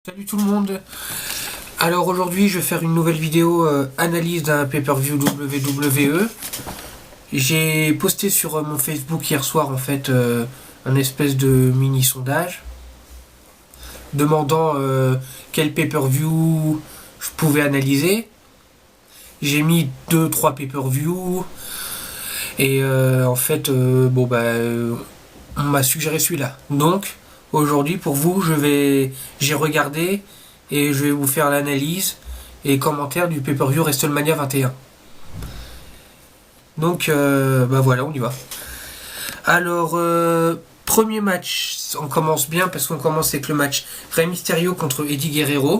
Salut tout le monde. Alors aujourd'hui je vais faire une nouvelle vidéo analyse d'un pay-per-view WWE. J'ai posté sur mon Facebook hier soir en fait un espèce de mini sondage demandant quel pay-per-view je pouvais analyser. J'ai mis 2-3 pay-per-view et en fait on m'a suggéré celui-là. Donc aujourd'hui pour vous j'ai regardé et je vais vous faire l'analyse et commentaire du pay-per-view WrestleMania 21. Donc voilà, on y va. Alors premier match, on commence bien parce qu'on commence avec le match Rey Mysterio contre Eddie Guerrero.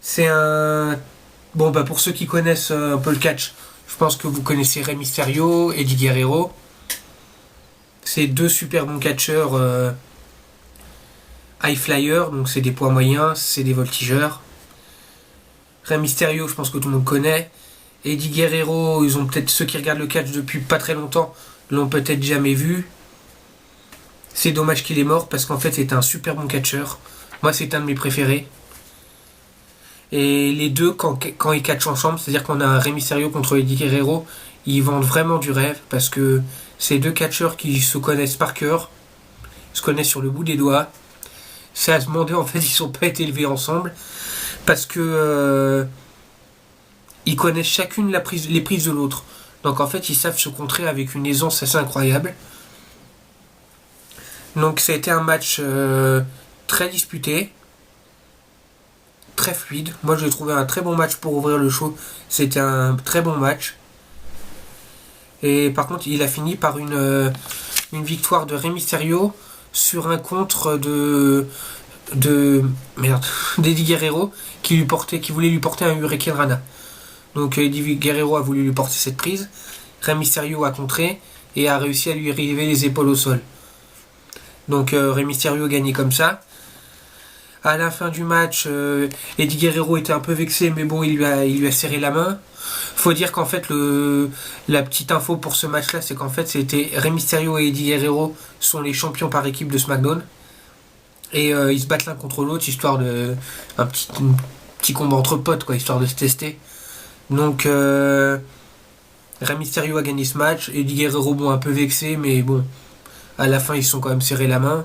C'est un pour ceux qui connaissent un peu le catch, je pense que vous connaissez Rey Mysterio, Eddie Guerrero. C'est deux super bons catcheurs high flyer, donc c'est des poids moyens, c'est des voltigeurs. Rey Mysterio, je pense que tout le monde connaît. Eddie Guerrero, ils ont peut-être ceux qui regardent le catch depuis pas très longtemps l'ont peut-être jamais vu. C'est dommage qu'il est mort parce qu'en fait c'est un super bon catcheur. Moi c'est un de mes préférés. Et les deux quand ils catchent ensemble, c'est-à-dire qu'on a un Rey Mysterio contre Eddie Guerrero, ils vendent vraiment du rêve parce que c'est deux catcheurs qui se connaissent par cœur, se connaissent sur le bout des doigts. C'est à se demander en fait ils sont pas été élevés ensemble parce que ils connaissent chacune les prises de l'autre. Donc en fait ils savent se contrer avec une aisance assez incroyable. Donc ça a été un match très disputé, très fluide. Moi j'ai trouvé un très bon match pour ouvrir le show. C'était un très bon match. Et par contre il a fini par une victoire de Rey Mysterio sur un contre d'Eddie Guerrero qui voulait lui porter un Hurricane Rana. Donc Eddie Guerrero a voulu lui porter cette prise. Rey Mysterio a contré et a réussi à lui arriver les épaules au sol. Donc Rey Mysterio a gagné comme ça. À la fin du match, Eddie Guerrero était un peu vexé, mais bon, il lui a serré la main. Faut dire qu'en fait, la petite info pour ce match-là, c'est qu'en fait, c'était Rey Mysterio et Eddie Guerrero sont les champions par équipe de SmackDown. Et ils se battent l'un contre l'autre, histoire de un petit combat entre potes, quoi, histoire de se tester. Donc, Rey Mysterio a gagné ce match. Eddie Guerrero, bon, un peu vexé, mais bon, à la fin, ils se sont quand même serré la main.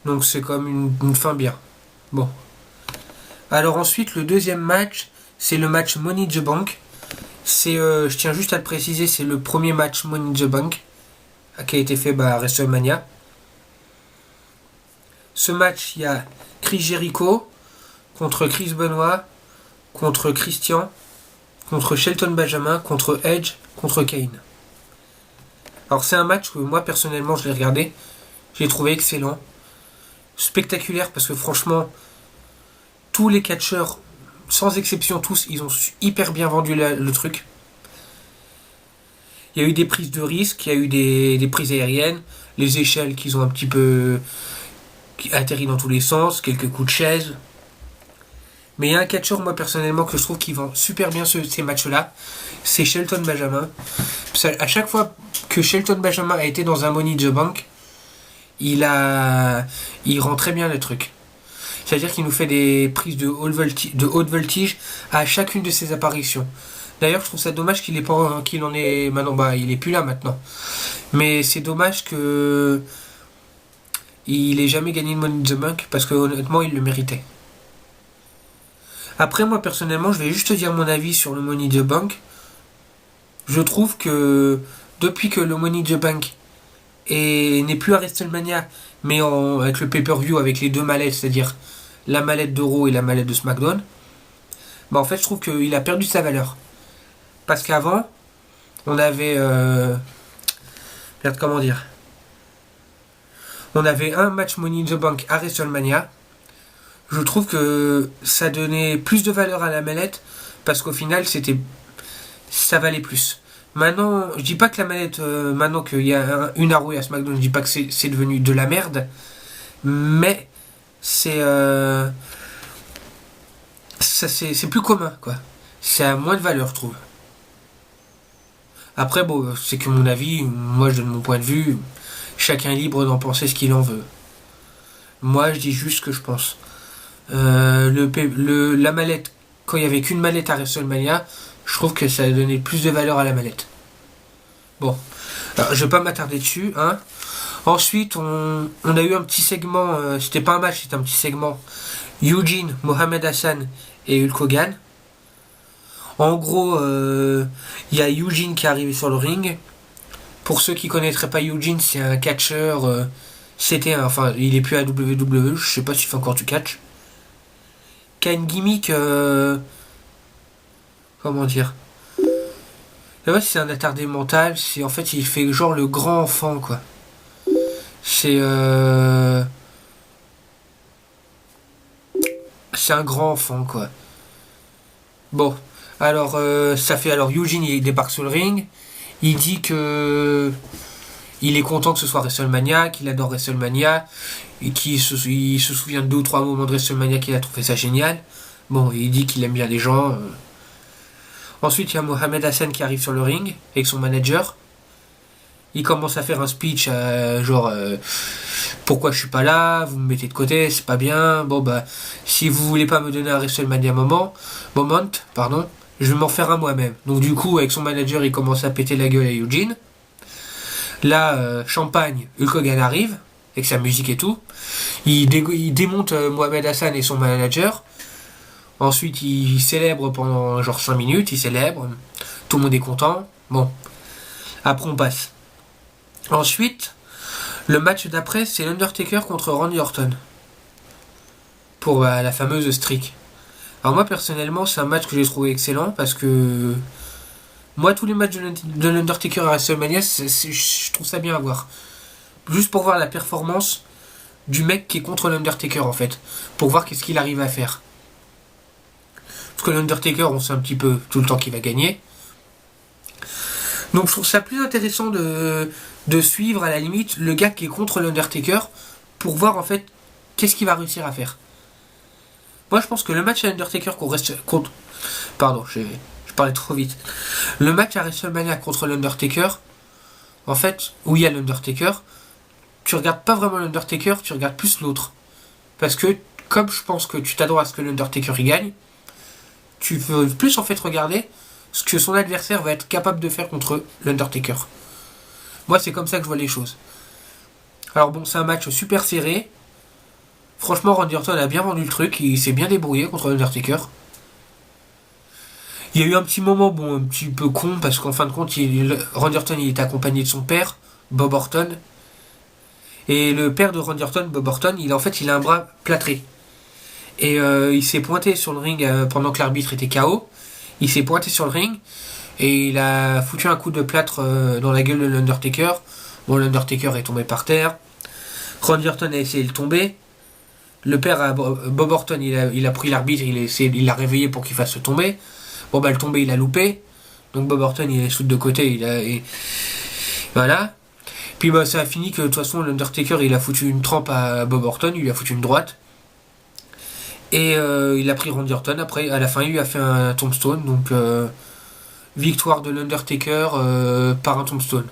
Donc, c'est comme une fin bien. Bon. Alors, ensuite, le deuxième match, c'est le match Money in the Bank. Je tiens juste à le préciser, c'est le premier match Money in the Bank qui a été fait à WrestleMania. Ce match, il y a Chris Jericho contre Chris Benoit, contre Christian, contre Shelton Benjamin, contre Edge, contre Kane. Alors c'est un match que moi personnellement je l'ai regardé, j'ai trouvé excellent, spectaculaire parce que franchement tous les catcheurs, sans exception tous, ils ont hyper bien vendu le truc. Il y a eu des prises de risque, il y a eu des prises aériennes, les échelles qui ont un petit peu atterri dans tous les sens, quelques coups de chaise. Mais il y a un catcheur, moi personnellement, que je trouve qui vend super bien ces matchs-là, c'est Shelton Benjamin. À chaque fois que Shelton Benjamin a été dans un Money in the Bank, il rend très bien le truc. C'est-à-dire qu'il nous fait des prises de haute voltige à chacune de ses apparitions. D'ailleurs, je trouve ça dommage qu'il en ait maintenant. Il est plus là maintenant. Mais c'est dommage que il ait jamais gagné le Money in the Bank parce que honnêtement, il le méritait. Après, moi personnellement, je vais juste te dire mon avis sur le Money in the Bank. Je trouve que depuis que le Money in the Bank n'est plus à WrestleMania, mais avec le pay-per-view, avec les deux mallettes, c'est-à-dire la mallette de Raw et la mallette de SmackDown, en fait, je trouve qu'il a perdu sa valeur. Parce qu'avant, on avait... comment dire, on avait un match Money in the Bank à WrestleMania. Je trouve que ça donnait plus de valeur à la mallette parce qu'au final ça valait plus. Maintenant, je dis pas que la mallette, maintenant qu'il y a une à Raw et à SmackDown, je dis pas que c'est devenu de la merde, mais c'est plus commun, quoi. Ça a moins de valeur, je trouve. Après, bon, c'est que mon avis, moi je donne mon point de vue, chacun est libre d'en penser ce qu'il en veut. Moi, je dis juste ce que je pense. La mallette, quand il n'y avait qu'une mallette à WrestleMania, je trouve que ça a donné plus de valeur à la mallette. Bon, alors, je vais pas m'attarder dessus. Hein. Ensuite, on a eu un petit segment, c'était pas un match, c'était un petit segment. Eugene, Mohamed Hassan et Hulk Hogan. En gros, il y a Eugene qui est arrivé sur le ring. Pour ceux qui connaîtraient pas Eugene, c'est un catcheur. Enfin, il est plus à WWE, je sais pas s'il fait encore du catch. Qui a une gimmick, comment dire. Je sais pas si c'est un attardé mental, c'est en fait il fait genre le grand enfant quoi. C'est c'est un grand enfant quoi. Bon, alors Eugene il débarque sur le ring, il dit que il est content que ce soit WrestleMania, qu'il adore WrestleMania, et il se souvient de 2 ou 3 moments de WrestleMania qu'il a trouvé ça génial. Bon, il dit qu'il aime bien les gens. Ensuite, il y a Mohamed Hassan qui arrive sur le ring avec son manager. Il commence à faire un speech pourquoi je suis pas là, vous me mettez de côté, c'est pas bien. Bon bah si vous voulez pas me donner un WrestleMania moment, je vais m'en faire un moi-même. Donc du coup avec son manager il commence à péter la gueule à Eugene. Là champagne, Hulk Hogan arrive avec sa musique et tout. Il démonte Mohamed Hassan et son manager. Ensuite il célèbre pendant genre 5 minutes, il célèbre. Tout le monde est content. Bon. Après on passe. Ensuite, le match d'après, c'est l'Undertaker contre Randy Orton. Pour la fameuse streak. Alors moi, personnellement, c'est un match que j'ai trouvé excellent parce que... Moi, tous les matchs de l'Undertaker à WrestleMania, je trouve ça bien à voir. Juste pour voir la performance du mec qui est contre l'Undertaker, en fait. Pour voir qu'est-ce qu'il arrive à faire. Parce que l'Undertaker, on sait un petit peu tout le temps qu'il va gagner. Donc je trouve ça plus intéressant de suivre à la limite le gars qui est contre l'Undertaker pour voir en fait qu'est-ce qu'il va réussir à faire. Moi je pense que le match à l'Undertaker contre... Pardon, je parlais trop vite. Le match à WrestleMania contre l'Undertaker, en fait, où il y a l'Undertaker, tu regardes pas vraiment l'Undertaker, tu regardes plus l'autre. Parce que comme je pense que tu t'adores à ce que l'Undertaker y gagne, tu veux plus en fait regarder ce que son adversaire va être capable de faire contre l'Undertaker. Moi, c'est comme ça que je vois les choses. Alors bon, c'est un match super serré. Franchement, Randy Orton a bien vendu le truc. Il s'est bien débrouillé contre l'Undertaker. Il y a eu un petit moment, un petit peu con, parce qu'en fin de compte, Randy Orton il était accompagné de son père, Bob Orton. Et le père de Randy Orton, Bob Orton, il a un bras plâtré. Et il s'est pointé sur le ring pendant que l'arbitre était KO. Il s'est pointé sur le ring et il a foutu un coup de plâtre dans la gueule de l'Undertaker. Bon, l'Undertaker est tombé par terre. Randy Orton a essayé de le tomber. Le père, Bob Orton, il a pris l'arbitre, il l'a réveillé pour qu'il fasse se tomber. Bon, bah, le tomber, il a loupé. Donc Bob Orton, il est sous de côté. Voilà. Puis bah, ça a fini que de toute façon, l'Undertaker, il a foutu une trempe à Bob Orton, il lui a foutu une droite. Et il a pris Randy Orton. Après, à la fin, il lui a fait un tombstone. Donc, victoire de l'Undertaker par un tombstone.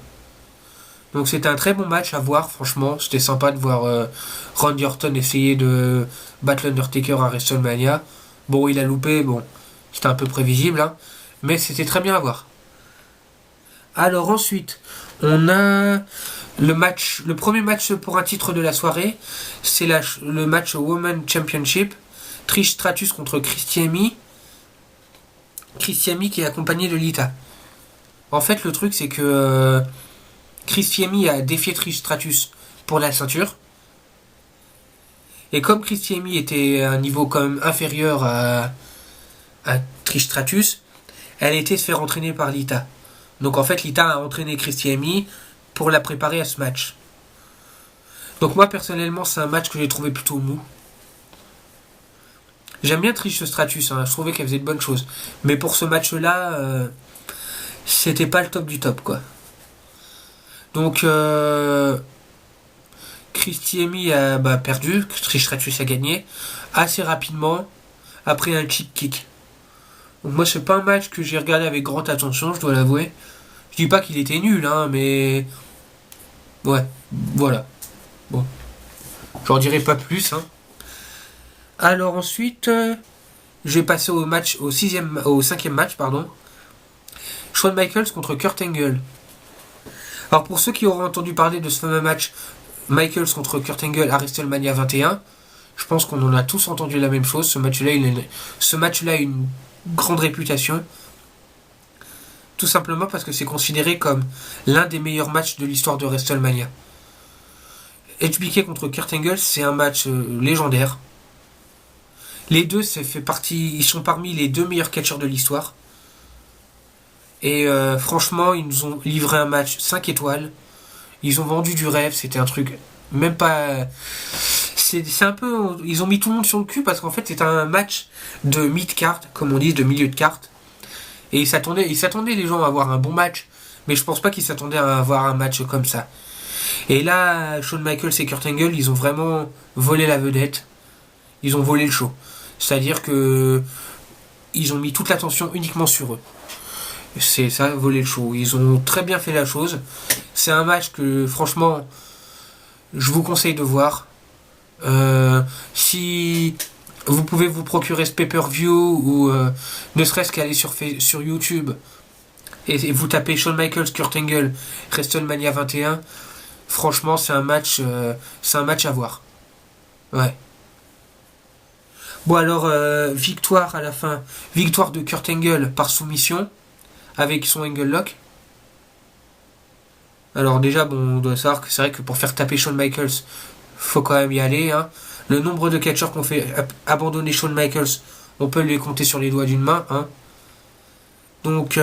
Donc, c'était un très bon match à voir, franchement. C'était sympa de voir Randy Orton essayer de battre l'Undertaker à WrestleMania. Bon, il a loupé. Bon, c'était un peu prévisible. Hein, mais c'était très bien à voir. Alors, ensuite, on a le premier match pour un titre de la soirée. C'est le match Women's Championship. Trish Stratus contre Christy Hemme. Christy Hemme qui est accompagnée de Lita. En fait, le truc, c'est que Christy Hemme a défié Trish Stratus pour la ceinture. Et comme Christy Hemme était à un niveau quand même inférieur à Trish Stratus, elle était se faire entraîner par Lita. Donc en fait, Lita a entraîné Christy Hemme pour la préparer à ce match. Donc moi, personnellement, c'est un match que j'ai trouvé plutôt mou. J'aime bien Trish Stratus, hein, je trouvais qu'elle faisait de bonnes choses. Mais pour ce match-là, c'était pas le top du top, quoi. Donc, Christy Hemme a perdu, Trish Stratus a gagné, assez rapidement, après un cheap kick. Donc moi, c'est pas un match que j'ai regardé avec grande attention, je dois l'avouer. Je dis pas qu'il était nul, hein, mais... Ouais, voilà. Bon. J'en dirai pas plus. Hein. Alors ensuite, je vais passer au cinquième match, pardon. Shawn Michaels contre Kurt Angle. Alors pour ceux qui auront entendu parler de ce fameux match Michaels contre Kurt Angle à WrestleMania 21, je pense qu'on en a tous entendu la même chose. Ce match-là a une grande réputation. Tout simplement parce que c'est considéré comme l'un des meilleurs matchs de l'histoire de WrestleMania. HBK contre Kurt Angle, c'est un match légendaire. Les deux, ils sont parmi les deux meilleurs catcheurs de l'histoire. Et franchement, ils nous ont livré un match 5 étoiles. Ils ont vendu du rêve, c'était un truc même pas... C'est un peu... Ils ont mis tout le monde sur le cul parce qu'en fait, c'était un match de mid-card, comme on dit, de milieu de carte. Et ils s'attendaient les gens à avoir un bon match. Mais je pense pas qu'ils s'attendaient à avoir un match comme ça. Et là, Shawn Michaels et Kurt Angle, ils ont vraiment volé la vedette. Ils ont volé le show. C'est-à-dire que ils ont mis toute l'attention uniquement sur eux. C'est ça, voler le show. Ils ont très bien fait la chose. C'est un match que, franchement, je vous conseille de voir. Si vous pouvez vous procurer ce pay-per-view ou ne serait-ce qu'aller sur YouTube et vous tapez Shawn Michaels, Kurt Angle, WrestleMania 21, franchement, c'est un match à voir. Ouais. Bon alors, victoire à la fin. Victoire de Kurt Angle par soumission avec son Angle Lock. Alors déjà, bon, on doit savoir que c'est vrai que pour faire taper Shawn Michaels, faut quand même y aller. Hein. Le nombre de catcheurs qu'on fait abandonner Shawn Michaels, on peut les compter sur les doigts d'une main. Hein. Donc,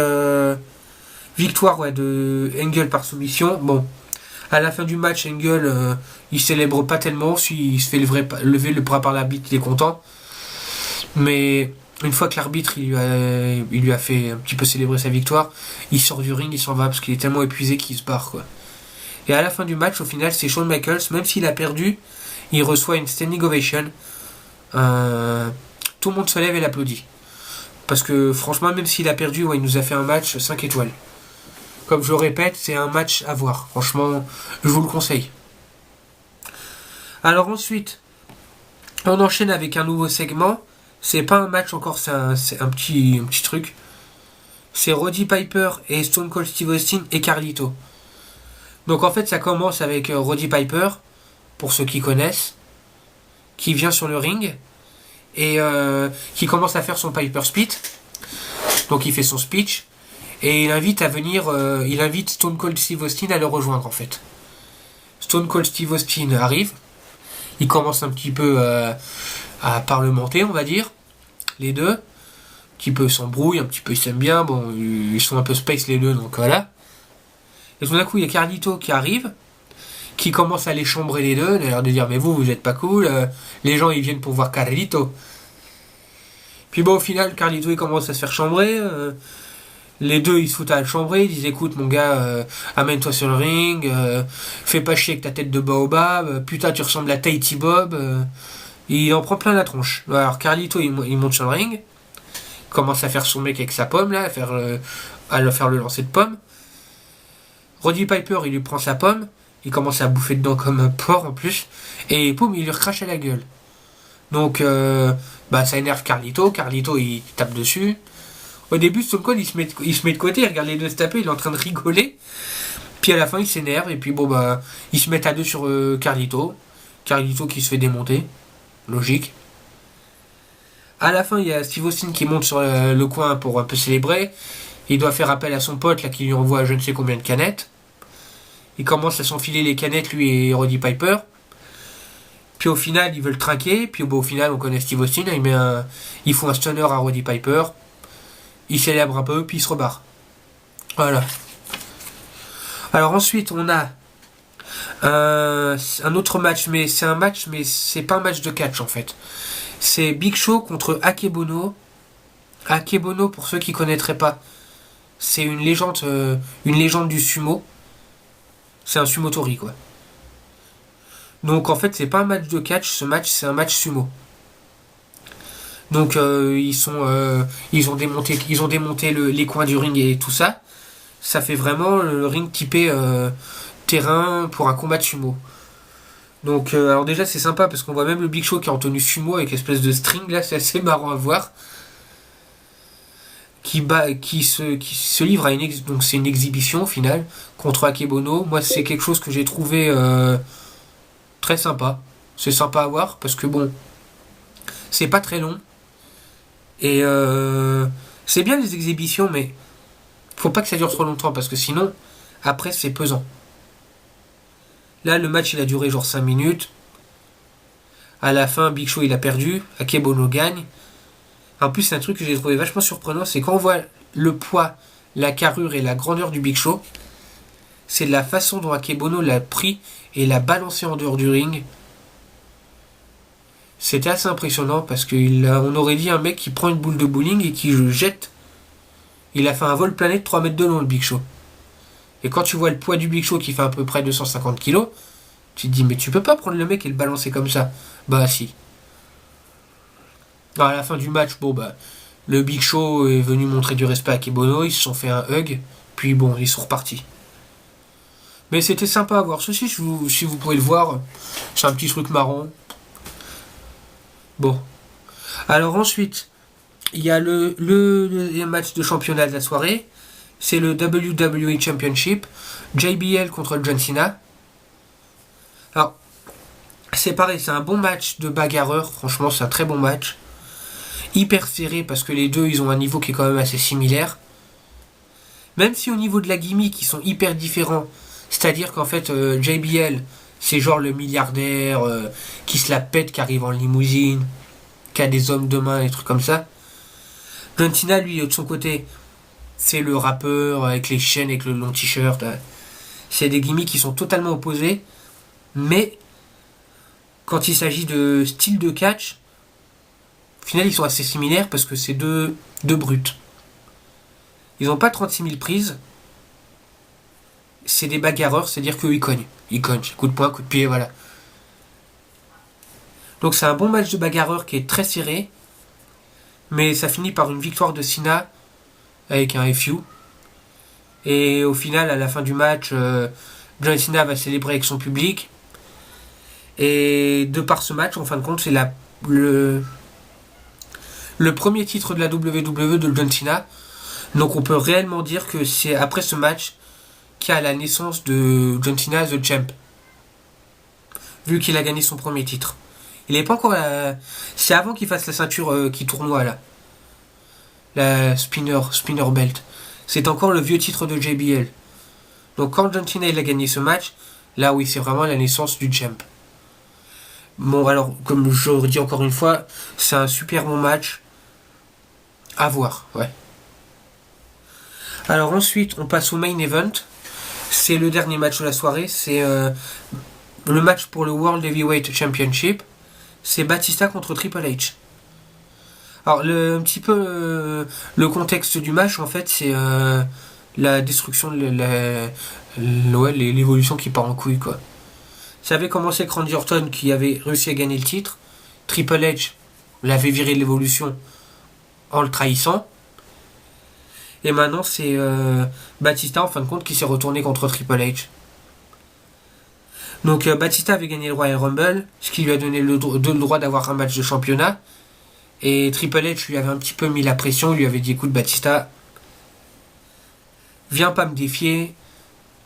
victoire de Angle par soumission. Bon, à la fin du match, Angle, il célèbre pas tellement. S'il se fait lever le bras par l'arbitre, il est content. Mais une fois que l'arbitre il lui a fait un petit peu célébrer sa victoire, il sort du ring, il s'en va parce qu'il est tellement épuisé qu'il se barre quoi. Et à la fin du match, au final, c'est Shawn Michaels, même s'il a perdu, il reçoit une standing ovation. Tout le monde se lève et l'applaudit. Parce que franchement, même s'il a perdu, il nous a fait un match 5 étoiles. Comme je le répète, c'est un match à voir. Franchement, je vous le conseille. Alors ensuite, on enchaîne avec un nouveau segment. C'est pas un match encore, c'est un petit truc. C'est Roddy Piper et Stone Cold Steve Austin et Carlito. Donc en fait, ça commence avec Roddy Piper, pour ceux qui connaissent, qui vient sur le ring et qui commence à faire son Piper Spit. Donc il fait son speech et il invite Stone Cold Steve Austin à le rejoindre en fait. Stone Cold Steve Austin arrive, il commence un petit peu à parlementer, on va dire, les deux. Un petit peu s'embrouillent, un petit peu ils s'aiment bien, bon, ils sont un peu space les deux, donc voilà. Et tout d'un coup, il y a Carlito qui arrive, qui commence à les chambrer les deux, d'ailleurs de dire, mais vous êtes pas cool, les gens ils viennent pour voir Carlito. Puis bon, au final, Carlito il commence à se faire chambrer, les deux ils se foutent à le chambrer, ils disent, écoute mon gars, amène-toi sur le ring, fais pas chier avec ta tête de baobab, putain tu ressembles à Tahiti Bob, il en prend plein la tronche. Alors Carlito il monte sur le ring, commence à faire son mec avec sa pomme là, à faire le lancer de pomme. Roddy Piper il lui prend sa pomme, il commence à bouffer dedans comme un porc en plus, et poum il lui recrache à la gueule. Donc ça énerve Carlito, il tape dessus. Au début Stone Cold il se met de côté, il regarde les deux se taper, il est en train de rigoler. Puis à la fin il s'énerve et puis ils se mettent à deux sur Carlito. Carlito qui se fait démonter. Logique. À la fin, il y a Steve Austin qui monte sur le coin pour un peu célébrer. Il doit faire appel à son pote là qui lui envoie je ne sais combien de canettes. Il commence à s'enfiler les canettes, lui et Roddy Piper. Puis au final, ils veulent trinquer. Puis au final, on connaît Steve Austin. Il fout un stunner à Roddy Piper. Il célèbre un peu, puis il se rebarre. Voilà. Alors ensuite, on a un autre match, mais c'est pas un match de catch en fait. C'est Big Show contre Akebono. Akebono, pour ceux qui connaîtraient pas, c'est une légende du sumo. C'est un sumotori quoi. Donc en fait, c'est pas un match de catch, ce match c'est un match sumo. Donc ils ont démonté les coins du ring et tout ça. Ça fait vraiment le ring typé terrain pour un combat de sumo. Donc, alors déjà, c'est sympa parce qu'on voit même le Big Show qui est en tenue sumo avec espèce de string là, c'est assez marrant à voir. Qui se livre à donc c'est une exhibition au final contre Akebono. Moi, c'est quelque chose que j'ai trouvé très sympa. C'est sympa à voir parce que bon, c'est pas très long et c'est bien les exhibitions, mais faut pas que ça dure trop longtemps parce que sinon, après, c'est pesant. Là, le match il a duré genre 5 minutes. À la fin, Big Show il a perdu, Akebono gagne. En plus, c'est un truc que j'ai trouvé vachement surprenant, c'est quand on voit le poids, la carrure et la grandeur du Big Show, c'est la façon dont Akebono l'a pris et l'a balancé en dehors du ring. C'était assez impressionnant parce qu'on aurait dit un mec qui prend une boule de bowling et qui le jette. Il a fait un vol plané de 3 mètres de long, le Big Show. Et quand tu vois le poids du Big Show qui fait à peu près 250 kilos, tu te dis, mais tu peux pas prendre le mec et le balancer comme ça. Bah si. Alors, à la fin du match, bon bah, le Big Show est venu montrer du respect à Akebono, ils se sont fait un hug, puis bon, ils sont repartis. Mais c'était sympa à voir. Ceci, si vous pouvez le voir, c'est un petit truc marrant. Bon. Alors ensuite, il y a le match de championnat de la soirée. C'est le WWE Championship. JBL contre John Cena. Alors, c'est pareil, c'est un bon match de bagarreur. Franchement, c'est un très bon match. Hyper serré parce que les deux, ils ont un niveau qui est quand même assez similaire. Même si au niveau de la gimmick, ils sont hyper différents. C'est-à-dire qu'en fait, JBL, c'est genre le milliardaire qui se la pète, qui arrive en limousine, qui a des hommes de main et trucs comme ça. John Cena, lui, de son côté, c'est le rappeur avec les chaînes, avec le long t-shirt. C'est des gimmicks qui sont totalement opposés. Mais quand il s'agit de style de catch, au final, ils sont assez similaires parce que c'est deux brutes. Ils n'ont pas 36 000 prises. C'est des bagarreurs, c'est-à-dire qu'eux, ils cognent. Ils cognent. Coup de poing, coup de pied, voilà. Donc c'est un bon match de bagarreur qui est très serré. Mais ça finit par une victoire de Cena avec un FU. Et au final, à la fin du match, John Cena va célébrer avec son public. Et de par ce match, en fin de compte, c'est le premier titre de la WWE de John Cena. Donc on peut réellement dire que c'est après ce match qu'il y a la naissance de John Cena The Champ. Vu qu'il a gagné son premier titre. Il n'est pas encore C'est avant qu'il fasse la ceinture qui tournoie là. La spinner belt. C'est encore le vieux titre de JBL. Donc quand John Cena il a gagné ce match, là oui c'est vraiment la naissance du Champ. Bon alors comme je redis encore une fois, c'est un super bon match. À voir, ouais. Alors ensuite on passe au main event. C'est le dernier match de la soirée. C'est le match pour le World Heavyweight Championship. C'est Batista contre Triple H. Alors un petit peu le contexte du match en fait c'est la destruction de l'évolution qui part en couille quoi. Ça avait commencé avec Randy Orton qui avait réussi à gagner le titre. Triple H l'avait viré de l'évolution en le trahissant. Et maintenant c'est Batista en fin de compte qui s'est retourné contre Triple H. Donc Batista avait gagné le Royal Rumble, ce qui lui a donné le droit d'avoir un match de championnat. Et Triple H lui avait un petit peu mis la pression, il lui avait dit écoute Batista, viens pas me défier,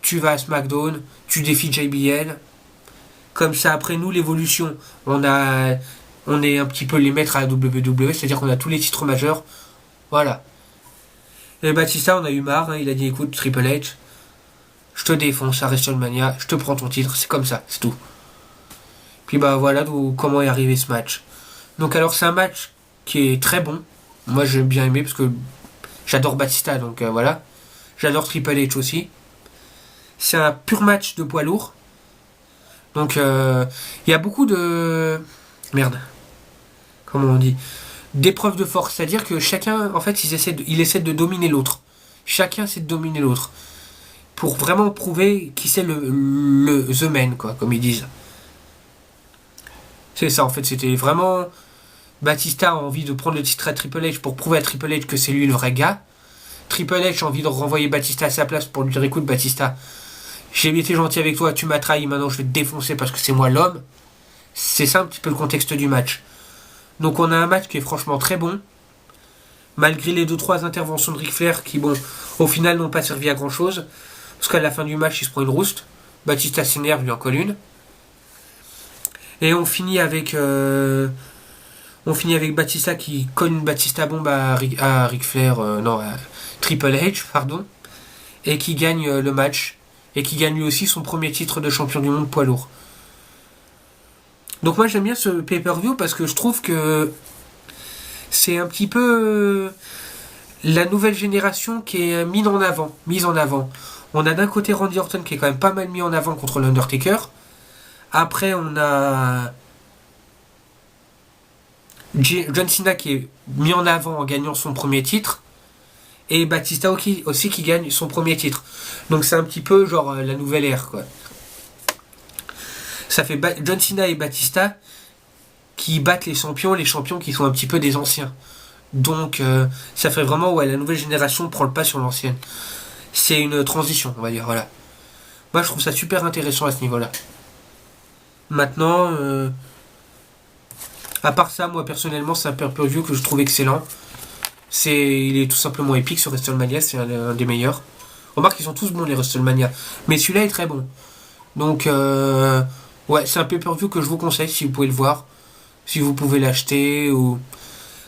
tu vas à SmackDown, tu défies JBL. Comme ça après nous l'évolution, on est un petit peu les maîtres à la WWE, c'est-à-dire qu'on a tous les titres majeurs. Voilà. Et Batista on a eu marre, hein, il a dit écoute Triple H, je te défonce à WrestleMania, je te prends ton titre, c'est comme ça, c'est tout. Puis bah voilà comment est arrivé ce match. Donc alors c'est un match qui est très bon. Moi j'ai bien aimé parce que j'adore Batista donc voilà. J'adore Triple H aussi. C'est un pur match de poids lourd. Donc il y a beaucoup de... Merde. Comment on dit d'épreuves de force. C'est-à-dire que chacun, en fait, il essaie de dominer l'autre. Chacun essaie de dominer l'autre. Pour vraiment prouver qui c'est le The Man, quoi, comme ils disent. C'est ça, en fait, c'était vraiment... Batista a envie de prendre le titre à Triple H pour prouver à Triple H que c'est lui le vrai gars. Triple H a envie de renvoyer Batista à sa place pour lui dire écoute Batista, j'ai été gentil avec toi, tu m'as trahi, maintenant je vais te défoncer parce que c'est moi l'homme. C'est ça un petit peu le contexte du match. Donc on a un match qui est franchement très bon, malgré les 2-3 interventions de Ric Flair qui, bon, au final n'ont pas servi à grand chose, parce qu'à la fin du match il se prend une rouste, Batista s'énerve, lui en colle une. Et on finit avec Batista qui colle une Batista bombe à Ric Flair, non, à Triple H, pardon, et qui gagne le match, et qui gagne lui aussi son premier titre de champion du monde poids lourd. Donc moi j'aime bien ce pay-per-view parce que je trouve que c'est un petit peu la nouvelle génération qui est mise en avant. On a d'un côté Randy Orton qui est quand même pas mal mis en avant contre l'Undertaker. Après on a John Cena qui est mis en avant en gagnant son premier titre. Et Batista aussi qui gagne son premier titre. Donc c'est un petit peu genre la nouvelle ère, quoi. Ça fait John Cena et Batista qui battent les champions qui sont un petit peu des anciens. Donc ça fait vraiment, ouais, la nouvelle génération prend le pas sur l'ancienne. C'est une transition, on va dire, voilà. Moi je trouve ça super intéressant à ce niveau-là. Maintenant, à part ça, moi personnellement c'est un pay-per-view que je trouve excellent. Il est tout simplement épique sur WrestleMania, c'est un des meilleurs. Remarque, ils sont tous bons les WrestleMania, mais celui-là est très bon. Donc ouais, c'est un pay-per-view que je vous conseille si vous pouvez le voir, si vous pouvez l'acheter ou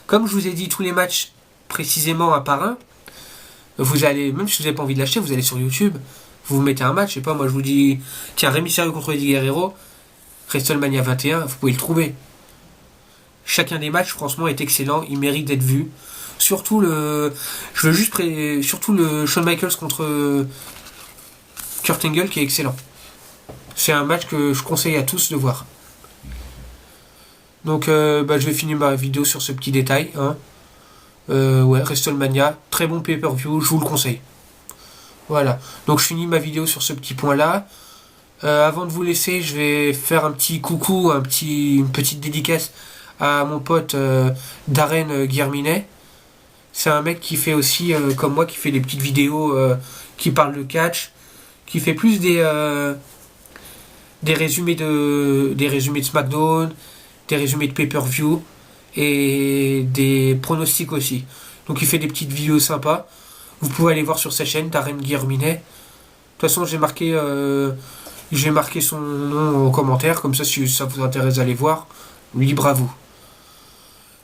comme je vous ai dit tous les matchs précisément un par un. Vous allez, même si vous n'avez pas envie de l'acheter, vous allez sur YouTube, vous mettez un match, je sais pas, moi je vous dis, tiens, Rey Mysterio contre Eddie Guerrero, WrestleMania 21, vous pouvez le trouver. Chacun des matchs, franchement, est excellent, il mérite d'être vu. Surtout surtout le Shawn Michaels contre Kurt Angle qui est excellent. C'est un match que je conseille à tous de voir. Donc, je vais finir ma vidéo sur ce petit détail. Hein. Ouais, WrestleMania, très bon pay-per-view, je vous le conseille. Voilà. Donc, je finis ma vidéo sur ce petit point-là. Avant de vous laisser, je vais faire un petit coucou, une petite dédicace à mon pote Darren Guillerminet. C'est un mec qui fait aussi, comme moi, qui fait des petites vidéos qui parlent de catch, qui fait plus des résumés de SmackDown, des résumés de pay-per-view et des pronostics aussi. Donc il fait des petites vidéos sympas. Vous pouvez aller voir sur sa chaîne, Darren Guillerminet. De toute façon, j'ai marqué son nom en commentaire, comme ça si ça vous intéresse d'aller voir, libre à vous.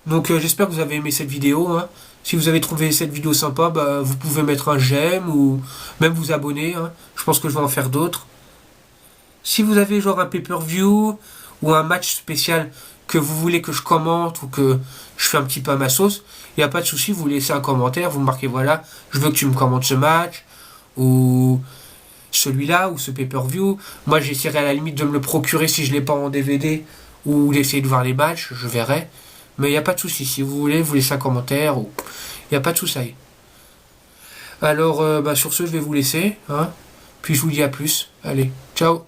Donc j'espère que vous avez aimé cette vidéo. Hein. Si vous avez trouvé cette vidéo sympa, vous pouvez mettre un j'aime ou même vous abonner. Hein. Je pense que je vais en faire d'autres. Si vous avez genre un pay-per-view ou un match spécial que vous voulez que je commente ou que je fais un petit peu à ma sauce, il n'y a pas de souci, vous laissez un commentaire, vous marquez voilà, je veux que tu me commentes ce match ou celui-là ou ce pay-per-view. Moi j'essaierai à la limite de me le procurer si je ne l'ai pas en DVD ou d'essayer de voir les matchs, je verrai. Mais il n'y a pas de souci, si vous voulez, vous laissez un commentaire ou il n'y a pas de souci. Alors sur ce je vais vous laisser, hein. Puis je vous dis à plus. Allez, ciao.